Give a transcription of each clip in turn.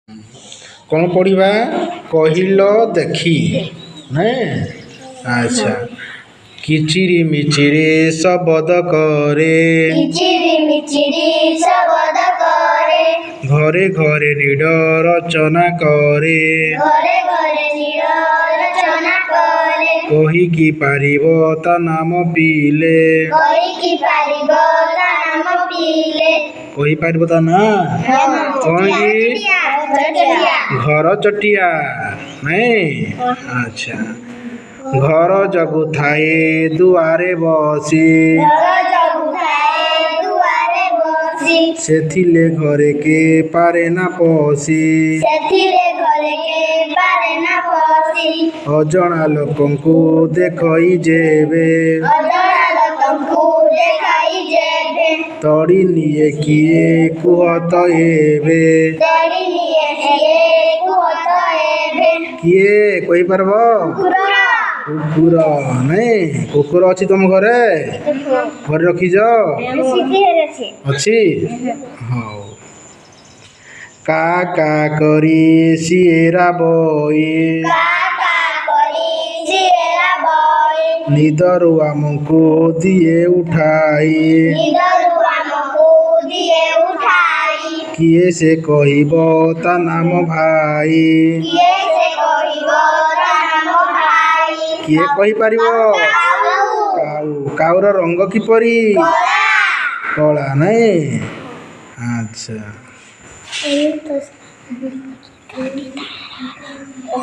कौन पढ़ा कहल देखी नहीं। अच्छा किचिरी मिचिरी शब्द करे घरे घरे नीड रचना करे कही कि पारिब ता नाम पीले कही पारिब ता ना कौन कि घर चटिया नहीं। अच्छा घर जगु थाए दुआरे बसी सेथिले घरे के पारे ना पसी अजणा लोकंकु देखई जेबे तड़ी निये किए कुहत एबे किए कही पारब कुकुर नहीं। कुकुर अच्छी तुम घरे घरे रखीज अच्छी हाँ का करी सिएरा बई निदरु आमको दिए उठाई किए से कहब ता नाम भाई किए कही पारिब काऊ काऊर रंग किपरी कला नहीं। अच्छा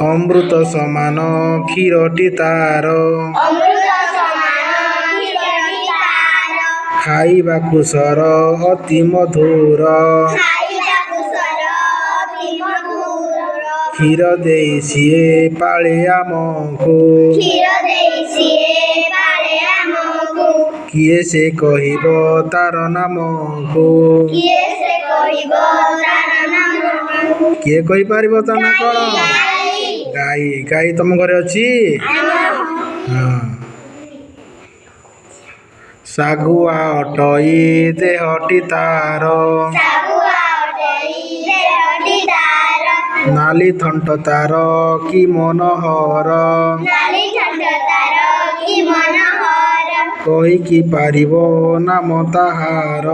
अमृत समान क्षीरटी तार खाइबा कुसर अति मधुर क्षीर देई सिए पाले आमको किए से कहब तार नामको किए कही पारिब ता ना कौन गाई गाई तुम घरे अच्छी हाँ सागुआ अटई देहटी तार नाली थंट तार कि मनोहर कही कि पारिब नाम ताहार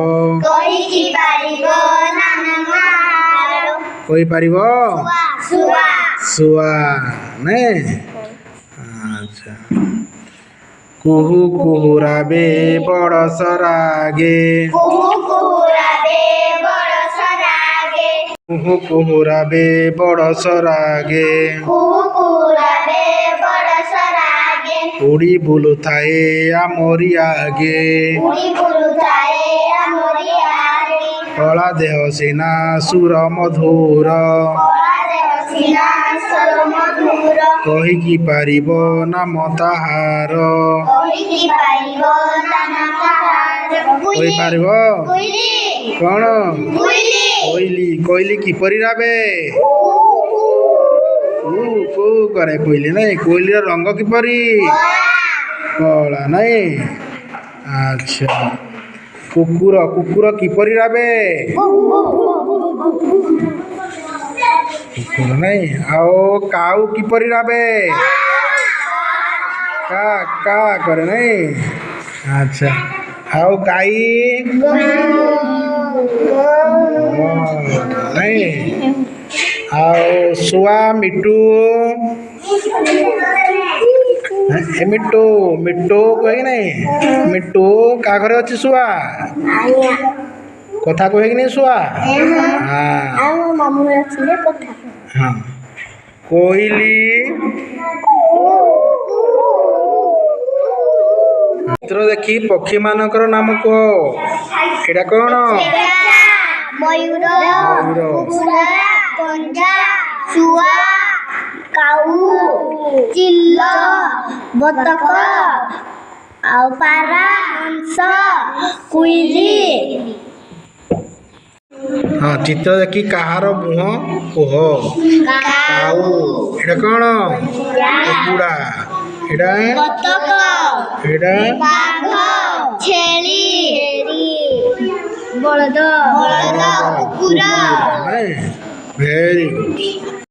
कही पारिब सुआ नहीं। अच्छा कुहू कुहुराबे बड़स रागे कुहू कुहुराबे बड़स रागे उड़ी बुलु थाए आमरी आगे कला देह सीना सुर मधुर कही कि पारिब नाम ताहार कही पारिब कौन कोइली कोइली किपरि राबे को करे कोइली नहीं कोइली रंग किपरि कला नहीं। अच्छा कुकुर कुकुर किपरि राबे कुकुर नहीं। आओ काऊ किपरि राबे का करे नहीं। अच्छा आओ गाई नहीं। आओ सुआ मिट्टू मिट्टू मिट्टू कहे नहीं मिट्टू का घरे अच्छी शुआ कथा कहे कि नहीं शुआ हाँ कोइली चित्र देखी पक्षी मानकर नाम कह एटा कौन मयूर पंजा शुआ काऊ चिल्ल बतक आउ पारा हंस कुइली। हाँ चित्र देखी कहार मुह कुह काऊ एटा कौन कुकुड़ा एटा बतक एटा बाघ छेली बलद कुकुर ଭେରି ଗୁଡ୍।